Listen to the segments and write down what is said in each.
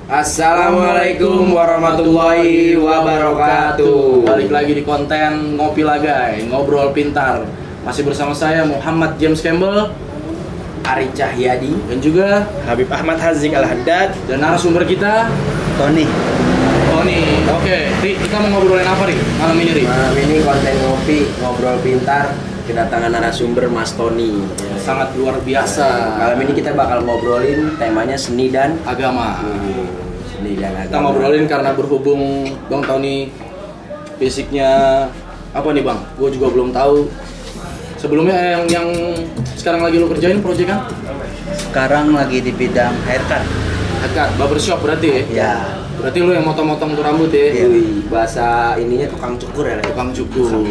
Assalamualaikum warahmatullahi wabarakatuh. Balik lagi di konten Ngopi Lagai, Ngobrol Pintar. Masih bersama saya Muhammad James Campbell, Ari Cahyadi, dan juga Habib Ahmad Hazik Al-Haddad, dan narasumber kita Tony. Oke, Ri, kita mau ngobrolin apa Ri? Malam ini Ri? Malam ini konten ngopi, ngobrol pintar, kedatangan narasumber Mas Tony. Sangat luar biasa. Malam ini kita bakal ngobrolin temanya seni dan Agama. Seni dan agama. Kita ngobrolin karena berhubung Bang Tony basicnya apa nih Bang? Gue juga belum tahu. Sebelumnya yang sekarang lagi lo kerjain proyek kan? Sekarang lagi di bidang haircut. Haircut, barbershop berarti ya? Ya. Berarti lo yang motong-motong tuh rambut ya? Iya. Wih, bahasa ininya tukang cukur ya. Tukang cukur.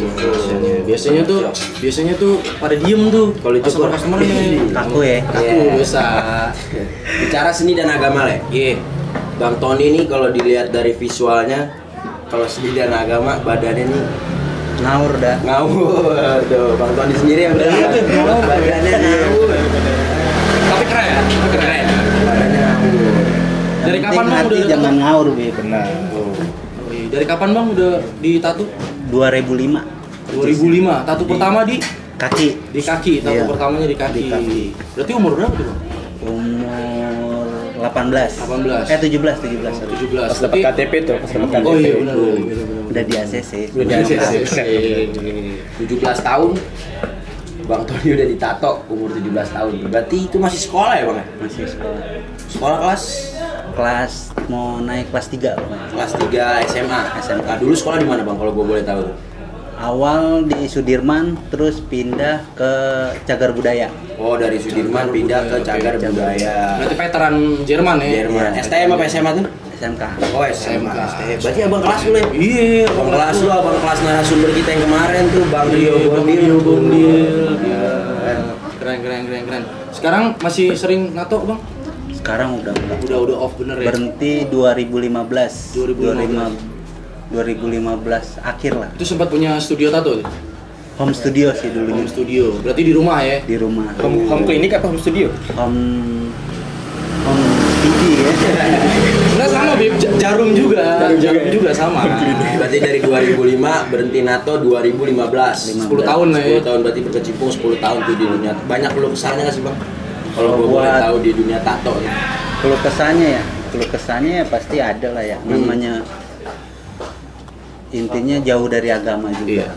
Biasanya tuh pada diem tuh Kalau dicukur customer-customernya. Kaku ya. Kaku Iya. biasa. Bicara seni dan agama Le. Iya. Bang Tony nih kalau dilihat dari visualnya, kalau seni dan agama badannya nih Ngawur dah. ngawur. Tuh, Bang Tony sendiri yang bilang badannya ngawur. Tapi keren. Badannya ngawur. Dari kapan Bang hati udah jangan tato? ngawur, Bi. Benar. Dari kapan Bang udah ditato? 2005. 2005. Tato pertama di Kaki. kaki. Tato Iya. pertamanya di kaki. Di kaki. Berarti umur berapa tuh Bang? Umur 18. 18. 17. 17. Pas dapat KTP tuh, pas dapat KTP. Oh iya benar. Udah di ACC. Udah di ACC. 17 tahun Bang Tony udah ditato umur 17 tahun. Berarti itu masih sekolah ya, Bang? Masih sekolah. Sekolah Kelas mau naik kelas 3. kelas 3 SMA. Nah, dulu sekolah di mana, Bang, kalau gue boleh tahu? Awal di Sudirman, terus pindah ke Cagar Budaya. Oh, dari Sudirman pindah ke Cagar Budaya. Berarti veteran Jerman ya? Jerman. STM apa SMA tuh? SMK. Oh, SMA. Berarti abang kelas lu ya? Iya, Abang kelas lu, abang kelas narasumber kita yang kemarin tuh, Bang Rio Bondil. Keren. Sekarang masih sering nato Bang? Sekarang udah Udah off bener ya? berhenti 2015. 2015 akhir lah. Itu sempat punya studio tato? Home studio sih dulunya. Home studio. Berarti di rumah ya? Di rumah. Home klinik apa home studio? Home TV ya. Sebenarnya sama Bib, jarum juga. Jarum juga sama. Berarti dari 2005 berhenti NATO 2015. 10 tahun lah ya. 10 tahun berarti berkecimpung 10 tahun tuh di dunia. Banyak keluh kesahnya nggak sih, Bang? Kalau gue boleh Buat- tahu di dunia tato ya. Keluh kesannya ya pasti ada lah ya. Namanya intinya jauh dari agama juga. Iya.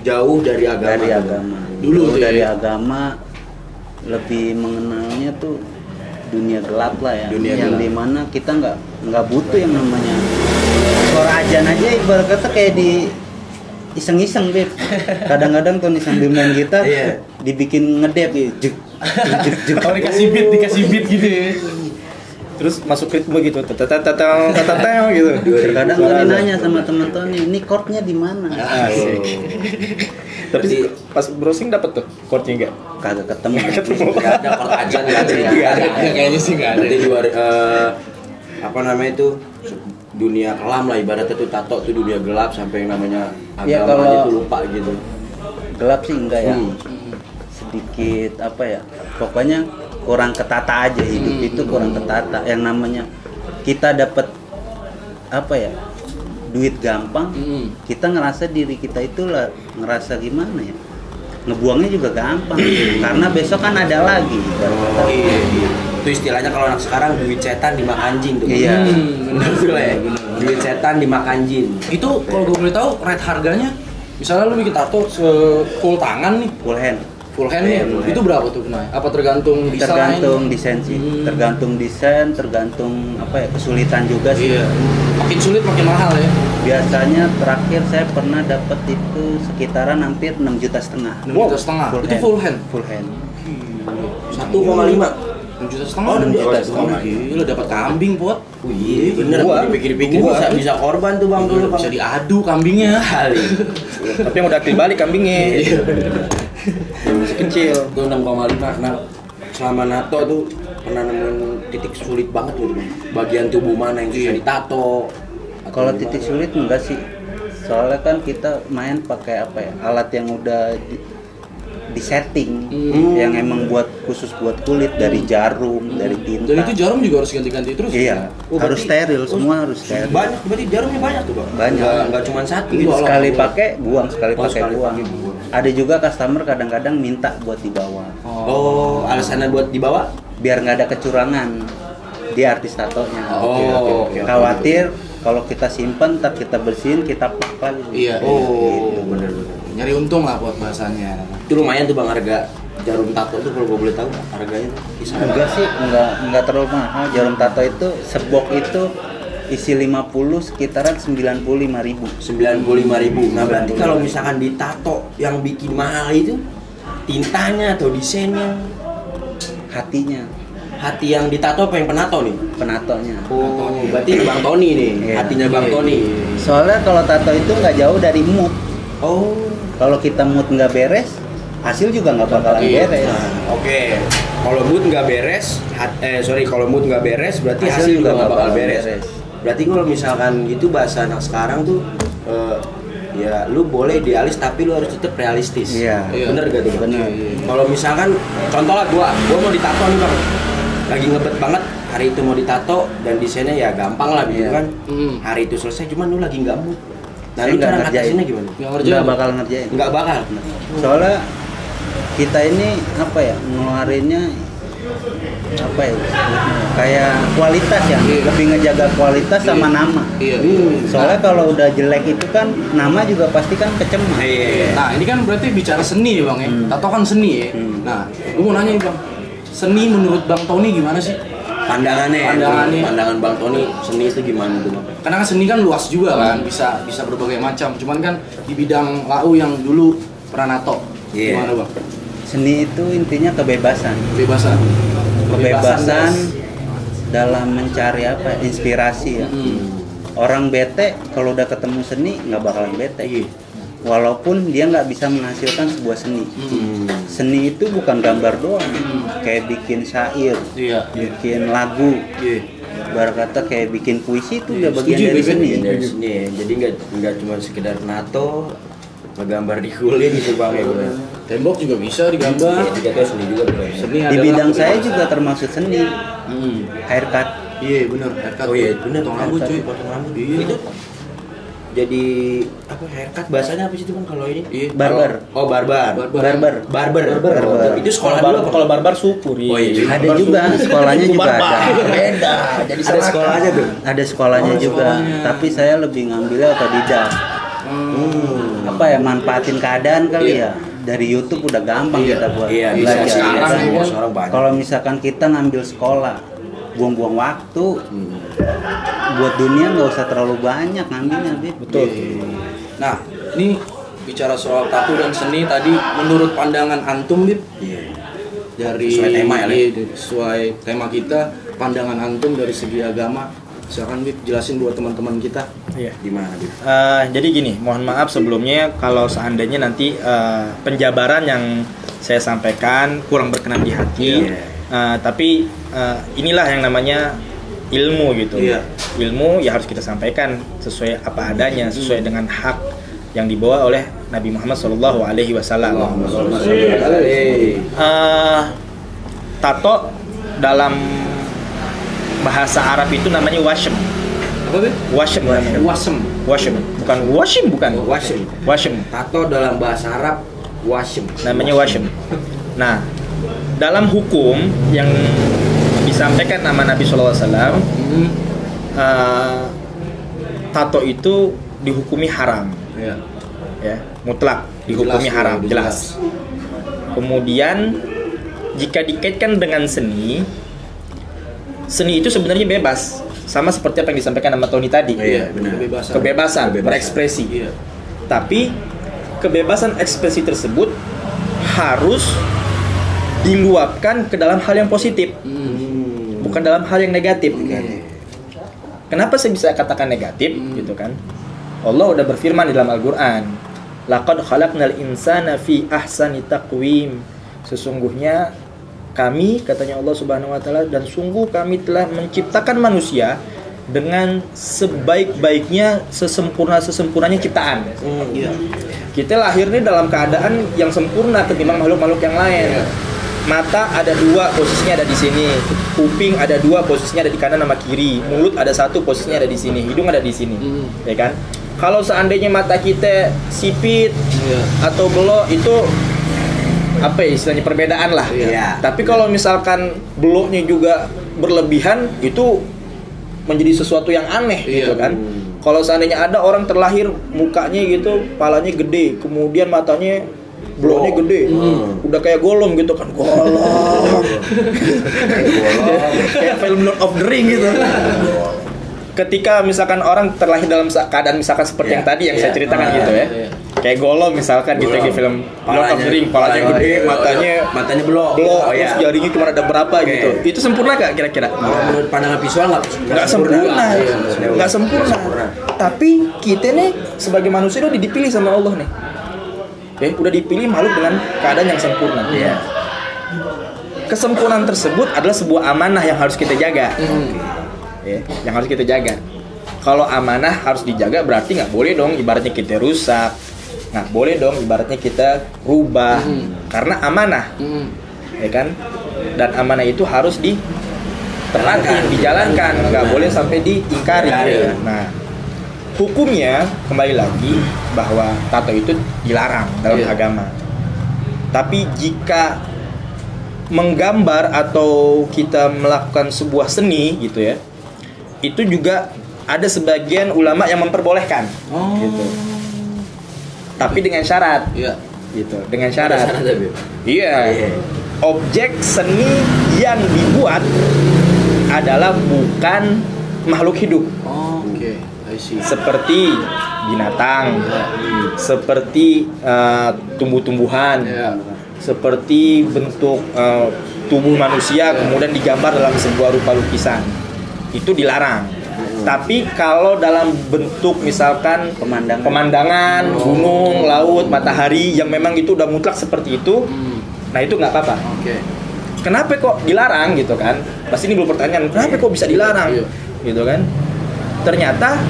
Jauh dari agama. Dari agama. Dulu Jauh tuh ya. dari agama lebih mengenalnya tuh dunia gelap lah ya. Dunia yang gelap. dimana kita nggak butuh yang namanya suara ajan aja ibarat kata kayak di iseng-iseng Beb. Kadang-kadang tuh nih sambil main gitar Iya. dibikin ngedep gitu. Kalau dikasih beat gitu ya. Terus masuk ritme gitu, tatatang gitu. Terkadang Tony nanya sama teman Tony, ini chordnya di mana? Asik. Tapi pas browsing dapat tuh chordnya enggak? Kagak ketemu. Nggak ada kalau ajan nggak ada. Kayaknya sih nggak ada. Berarti apa namanya itu dunia kelam lah ibaratnya tuh tato tuh dunia gelap sampai yang namanya Ya, agama kalau- aja tuh lupa gitu. Gelap sih enggak ya. Hmm. Sedikit apa ya? Pokoknya kurang ketata aja hidup itu kurang ketata. Yang namanya kita dapat apa ya? Duit gampang. Kita ngerasa diri kita itulah ngerasa gimana ya? Ngebuangnya juga gampang. Karena besok kan ada lagi. Oh, iya. Itu istilahnya kalau anak sekarang duit setan dimakan jin tuh. Iya. Benar tuh ya. Duit setan dimakan jin. Itu kalau gue boleh tahu rate harganya, misalnya lu bikin tato full tangan nih, Full hand. full hand Iya, nih, full hand. itu berapa tuh Kenai? Apa tergantung desain? Tergantung desain sih. Tergantung desain, tergantung apa ya? Kesulitan juga sih. Iya. Makin sulit makin mahal ya. Biasanya terakhir saya pernah dapat itu sekitaran hampir 6,5 juta. 6,5 juta. Itu full hand. Full hand. 1,5. 6,5 juta. Oh, 6,5 setengah. Gila dapat kambing, Pot. Wih, bener. Gua- Dipikir-pikir gua- bisa korban tuh Bang dulu, Bang. Bisa diadu kambingnya. Kali. Tapi yang udah akil balik kambingnya. Masih kecil. Itu 6,5. Nah, selama NATO tuh pernah nemuin titik sulit banget gitu, Bang. Bagian tubuh mana yang susah ditato? Atau Kalau gimana? titik sulit enggak sih. Soalnya kan kita main pakai apa ya? Alat yang udah disetting yang emang buat khusus buat kulit dari jarum, dari tinta. Dan itu jarum juga harus ganti-ganti terus. Iya, Oh, harus berarti- steril, semua harus steril. Banyak, berarti jarumnya banyak tuh bang? Banyak. Nggak cuma satu. Sekali pakai buang, sekali Oh, pakai sekali buang. pakai buang. Ada juga customer kadang-kadang minta buat dibawa, Oh, alasannya buat dibawa? biar nggak ada kecurangan di artis tatonya. Oke. Khawatir kalau kita simpan, ntar kita bersihin, kita plak lagi. Iya. Oh, bener-bener. Nyari untung lah buat bahasanya. Itu lumayan tuh bang harga jarum tato tuh kalau gue boleh tahu harganya kisaran. Enggak sih, enggak terlalu mahal. Jarum tato itu sebok itu isi 50 sekitaran 95.000. 95.000. Nah berarti kalau misalkan ditato yang bikin mahal itu tintanya atau desainnya, Hatinya, hati yang ditato apa yang penato nih? penatonya. Oh, berarti Bang Tony nih, Iya. hatinya Bang Tony. Soalnya kalau tato itu nggak jauh dari mood. Oh, Kalau kita mood nggak beres, hasil juga nggak bakalan Iya. beres. oke. Kalau mood nggak beres, kalau mood nggak beres berarti hasil juga nggak bakal beres. Berarti kalau misalkan gitu bahasa anak sekarang tuh ya lu boleh idealis tapi lu harus tetap realistis. Iya. Bener gak tuh? Bener. Kalau misalkan contoh lah gua mau ditato nih bang, lagi ngebet banget hari itu mau ditato dan desainnya ya gampang lah gitu Iya. kan. Hari itu selesai cuman lu lagi nggak mood. Nah Saya lu nggak cara ngerjain. ngatasinnya gimana? Yang ngerjain Nggak bakal ngerjain. Nggak bakal. Soalnya kita ini apa ya, ngeluarinnya apa ya, kayak kualitas ya, Iya. lebih ngejaga kualitas sama Iya. nama. Iya. Soalnya kalau udah jelek itu kan nama juga pasti kan kecemar. Iya. Nah ini kan berarti bicara seni ya bang ya. Tato kan seni ya. Nah, gue mau nanya nih bang, seni menurut Bang Tony gimana sih? Pandangannya. Pandangan Bang Tony seni itu gimana tuh bang? Karena kan seni kan luas juga kan, bisa berbagai macam. Cuman kan di bidang lau yang dulu pernah nato, Iya. gimana bang? Seni itu intinya kebebasan. Kebebasan. Kebebasan dalam mencari apa? Inspirasi ya. Orang bete kalau udah ketemu seni nggak bakalan bete. Iya. Walaupun dia nggak bisa menghasilkan sebuah seni. Seni itu bukan gambar doang. Kayak bikin syair, Iya. bikin lagu. Iya. Ibarat kata kayak bikin puisi itu udah bagian Setuju, dari bagian seni. Dari seni ya. Jadi nggak cuma sekedar nato, ngegambar di kulit gitu bang ya bener. Tembok juga bisa digambar. Iya, itu seni juga bener. Seni Di adalah bidang saya kebebasan. juga termasuk seni. Haircut. Iya benar. Haircut. Oh iya bener, Potong rambut cuy. potong rambut. Iya. Itu jadi apa haircut bahasanya apa sih itu bang kalau ini? Iya. Barber. Oh barbar. Barber. Barber. Itu sekolah dulu apa? Kalau barbar syukur. Oh iya. Ada juga sekolahnya juga ada. Beda. Jadi ada sekolahnya tuh. Ada sekolahnya juga. sekolahnya. Tapi saya lebih ngambilnya otodidak. Apa ya, manfaatin keadaan kali Iya. ya. Dari YouTube udah gampang Iya. kita buat Iya, belajar. bisa sekarang Kan? ya. Sekarang banyak. Kalau misalkan kita ngambil sekolah, buang-buang waktu, buat dunia nggak usah terlalu banyak ngambilnya, Bib. Betul. Nah, ini bicara soal tato dan seni tadi menurut pandangan antum Bib Iya. dari Sesuai tema ya, Le? Iya, sesuai tema kita, pandangan antum dari segi agama. Silakan Bib jelasin buat teman-teman kita. Iya. Gimana Bib? Jadi gini, mohon maaf sebelumnya kalau seandainya nanti penjabaran yang saya sampaikan kurang berkenan di hati. Iya. Tapi inilah yang namanya ilmu gitu. Iya. Ilmu ya harus kita sampaikan sesuai apa adanya, sesuai dengan hak yang dibawa oleh Nabi Muhammad SAW. Tato dalam bahasa Arab itu namanya washem. Apa Bib? Washem namanya. Wasem. Washem, bukan washim, bukan. Washem. Washem. Tato dalam bahasa Arab washem. Namanya washem. Nah, dalam hukum yang disampaikan nama Nabi SAW, tato itu dihukumi haram, Iya. ya, mutlak dihukumi Jelas, haram, udah jelas. Kemudian jika dikaitkan dengan seni, seni itu sebenarnya bebas, sama seperti apa yang disampaikan nama Tony tadi. Iya, benar. Kebebasan. Kebebasan berekspresi. Iya. Tapi kebebasan ekspresi tersebut harus diluapkan ke dalam hal yang positif, bukan dalam hal yang negatif. Kenapa saya bisa katakan negatif gitu kan? Allah udah berfirman di dalam Al-Qur'an, laqad khalaqnal insana fi ahsani taqwim. Sesungguhnya kami, katanya Allah Subhanahu wa taala, dan sungguh kami telah menciptakan manusia dengan sebaik-baiknya, sesempurnanya ciptaan. Kita lahir nih dalam keadaan yang sempurna ketimbang makhluk-makhluk yang lain. Mata ada 2, posisinya ada di sini. Kuping ada 2, posisinya ada di kanan sama kiri. Mulut ada 1, posisinya ada di sini. Hidung ada di sini. Ya kan? Kalau seandainya mata kita sipit atau belok, itu apa ya istilahnya, perbedaan lah. Tapi kalau misalkan beloknya juga berlebihan, itu menjadi sesuatu yang aneh gitu kan. Kalau seandainya ada orang terlahir mukanya gitu, palanya gede, kemudian matanya beloknya gede, udah kayak Gollum gitu kan, Gollum. Kayak film Lord of the Ring gitu. Ketika misalkan orang terlahir dalam keadaan misalkan seperti yang tadi yang saya ceritakan gitu ya, kayak Gollum misalkan gitu di film Lord of the Ring, palanya gede, matanya belok, terus jarinya cuma ada berapa gitu. Itu sempurna gak kira-kira? Kalau menurut pandangan visual nggak sempurna, nggak sempurna. Tapi kita nih sebagai manusia udah dipilih sama Allah nih. Udah dipilih makhluk dengan keadaan yang sempurna. Kesempurnaan tersebut adalah sebuah amanah yang harus kita jaga. Yang harus kita jaga. Kalau amanah harus dijaga, berarti nggak boleh dong ibaratnya kita rusak, nggak boleh dong ibaratnya kita rubah, karena amanah, ya kan? Dan amanah itu harus diterapkan, dijalankan, nggak boleh sampai diingkari. Nah, hukumnya kembali lagi bahwa tato itu dilarang dalam agama. Tapi jika menggambar atau kita melakukan sebuah seni gitu ya, itu juga ada sebagian ulama yang memperbolehkan, gitu. Tapi dengan syarat, gitu. Dengan syarat. Objek seni yang dibuat adalah bukan makhluk hidup. Seperti binatang, seperti tumbuh-tumbuhan, seperti bentuk tubuh manusia kemudian digambar dalam sebuah rupa lukisan. Itu dilarang. Tapi kalau dalam bentuk misalkan pemandangan, gunung, laut, matahari yang memang itu udah mutlak seperti itu, nah itu nggak apa-apa. Kenapa kok dilarang gitu kan? Pasti ini belum pertanyaan, kenapa kok bisa dilarang? Gitu kan? Ternyata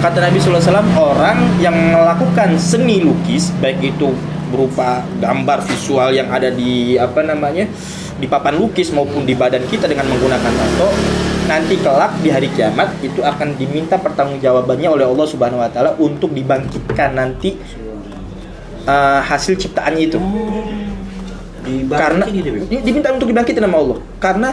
kata Nabi SAW, orang yang melakukan seni lukis, baik itu berupa gambar visual yang ada di di papan lukis maupun di badan kita dengan menggunakan tato, nanti kelak di hari kiamat itu akan diminta pertanggungjawabannya oleh Allah Subhanahu Wa Taala untuk dibangkitkan nanti hasil ciptaannya itu. Karena diminta untuk dibangkitkan sama Allah, karena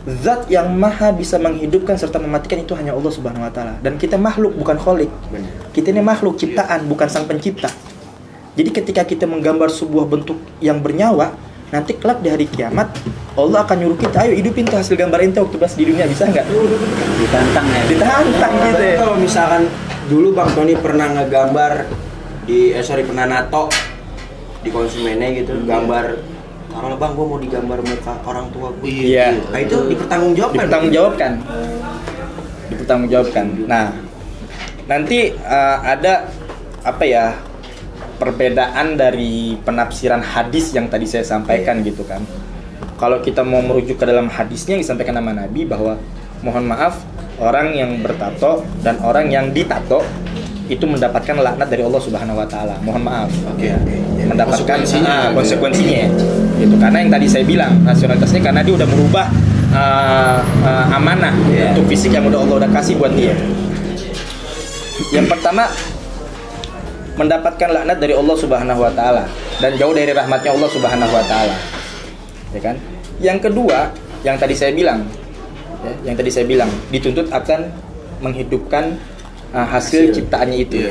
Zat yang maha bisa menghidupkan serta mematikan itu hanya Allah Subhanahu Wa Taala. Dan kita makhluk bukan kholik. Kita ini makhluk ciptaan, bukan sang pencipta. Jadi ketika kita menggambar sebuah bentuk yang bernyawa, nanti kelak di hari kiamat Allah akan nyuruh kita, ayo hidupin tuh hasil gambar ente waktu pas di dunia, bisa nggak? Ditantang ya. Ditantang gitu ya. Kalau misalkan dulu Bang Tony pernah ngegambar pernah nato di konsumennya gitu, gambar taruhlah Bang, gue mau digambar muka orang tua gue. Iya. Nah itu dipertanggungjawabkan. Dipertanggungjawabkan. Nah, nanti ada perbedaan dari penafsiran hadis yang tadi saya sampaikan gitu kan. Kalau kita mau merujuk ke dalam hadisnya yang disampaikan sama Nabi bahwa mohon maaf orang yang bertato dan orang yang ditato itu mendapatkan laknat dari Allah Subhanahu Wa Taala. Mohon maaf. Mendapatkan konsekuensinya. Gitu. Karena yang tadi saya bilang nasionalitasnya karena dia udah merubah amanah untuk fisik yang Allah udah kasih buat dia. Yang pertama, mendapatkan laknat dari Allah Subhanahu Wa Taala dan jauh dari rahmatnya Allah Subhanahu Wa Taala. Ya kan? Yang kedua, yang tadi saya bilang, dituntut akan menghidupkan hasil ciptaannya itu.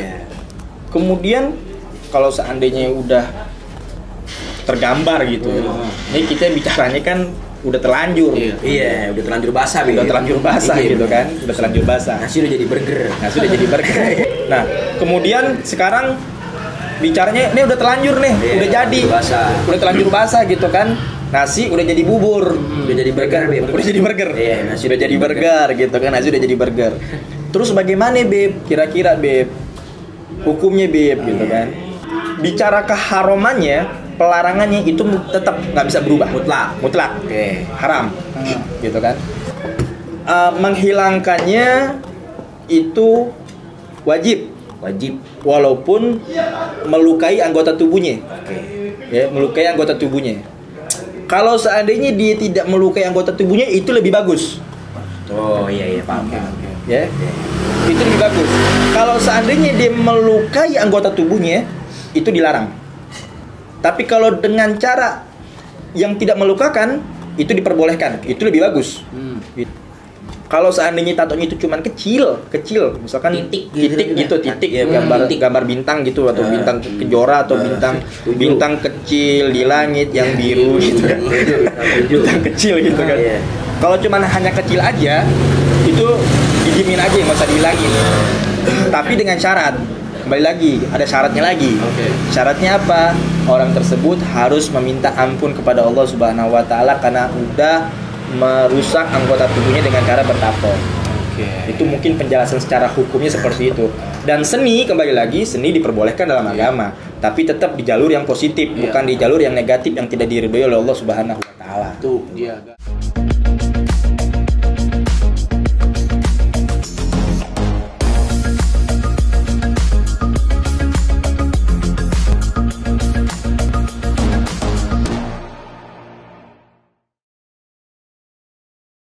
Kemudian kalau seandainya udah tergambar gitu, ini kita bicaranya kan udah terlanjur. Udah terlanjur basah. Udah terlanjur basah gitu kan, udah terlanjur basah. Nasi udah jadi burger. Nah, kemudian sekarang bicaranya ini udah terlanjur nih, udah jadi basah. Udah terlanjur basah gitu kan. Nasi udah jadi bubur, udah jadi burger, udah jadi burger. Nasi udah jadi burger gitu kan, nasi udah jadi burger. Terus bagaimana Beb? Kira-kira Beb, hukumnya Beb gitu kan. Bicara keharumannya, pelarangannya itu tetap nggak bisa berubah. Mutlak. Haram. Gitu kan. Menghilangkannya itu wajib. Wajib. walaupun melukai anggota tubuhnya. Oke. Ya, melukai anggota tubuhnya. Kalau seandainya dia tidak melukai anggota tubuhnya, itu lebih bagus. Oh iya paham. Ya, itu lebih bagus. Kalau seandainya dia melukai anggota tubuhnya, itu dilarang. Tapi kalau dengan cara yang tidak melukakan, itu diperbolehkan. Itu lebih bagus. Gitu. Kalau seandainya tatonya itu cuman kecil, misalkan Titik gitu, ya, gambar bintang gitu, atau bintang kejora, atau bintang kecil di langit yang biru gitu kan, bintang kecil gitu kan. Kalau cuman hanya kecil aja, itu didiemin aja, nggak usah dihilangin. Tapi dengan syarat, kembali lagi, ada syaratnya lagi. Syaratnya apa? Orang tersebut harus meminta ampun kepada Allah Subhanahu Wa Taala karena udah merusak anggota tubuhnya dengan cara bertato. Itu mungkin penjelasan secara hukumnya seperti itu. Dan seni, kembali lagi, seni diperbolehkan dalam agama, tapi tetap di jalur yang positif, bukan di jalur yang negatif yang tidak diridhoi oleh Allah Subhanahu Wa Taala. Tuh dia.